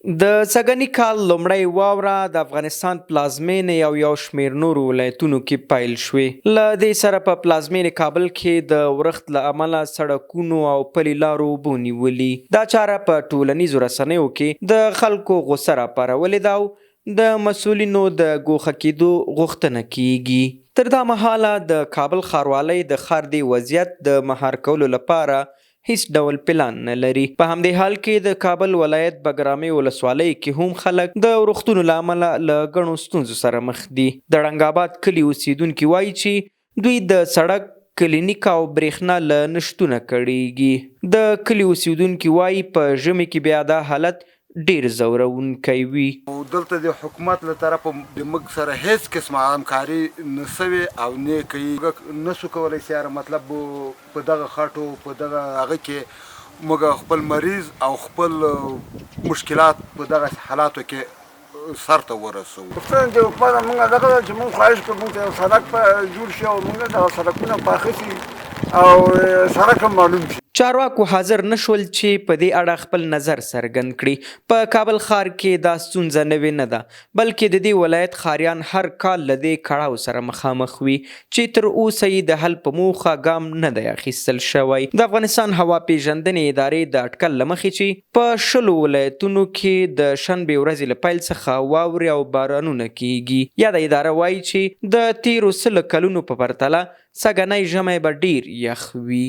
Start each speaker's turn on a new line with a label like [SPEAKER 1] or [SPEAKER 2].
[SPEAKER 1] د سږني کال لومړۍ واوره د افغانستان پلازمینې او یو شمېر نورو ولایتونو کې پیل شوې. له دې سره په پلازمینې کابل کې د ورښت له امله سړکونو او پلي لارو اوبه نیولي. دا چاره په ټولنیزو رسنیو کې د خلکو غوسه راپارولې ده او د مسؤلینو د ګوښه کېدو غوښتنه کیږي. تر دا مهاله د کابل ښاروالۍ د ښار د وضعیت د مهار کولو لپاره هیڅ ډول پلان نه لري. په همدې حال کې د کابل ولایت بګرامي ولسوالۍ کې هم خلک د ورښتونو له امله له ګڼو ستونزو سره مخ دي. د ړنګ آباد کلي اوسیدونکي وایي چې دوی د سړک، کلینیک او برېښنا له نشتونه کړېږي. د کلي اوسیدونکي وایي په ژمي کې بیا دا حالت ډیر زورونکی وي.
[SPEAKER 2] دلته د حکومت له طرفه د موږ سره هیڅ قسمه همکاري نه سوې او نه کوي. نسو کولی سیاره مطلب په دغه خټو په دغه هغه کې موږ خپل مریض او خپل مشکلات په دغه حالاتو کې سر ته ورسوو.
[SPEAKER 3] پوښتنه د حکومت موږ دغه ده چې موږ خواهش کوو موږ ته سړک جوړ شي او موږ دغه سړکونه پاخه شي او سړک هم معلوم شي.
[SPEAKER 1] چارواکو حاضر نشول چې په دې اړه خپل نظر څرګند کړي. په کابل ښار کې دا ستونزه نوې نه ده، بلکې د دې ولایت ښاریان هر کال له دې کړاو سره مخامخ وي چې تر اوسه یې د حل په موخه ګام نه دی اخیستل شوی. د افغانستان هوا پیژندنې ادارې د اټکل له مخې چې په 20 ولایتونو کې د شنبې ورځې له پیل څخه واورې او بارانونه کیږي. یاده اداره وایي چې د تیرو 100 کلونو په پرتله سږنی ژمی به ډیر یخ وي.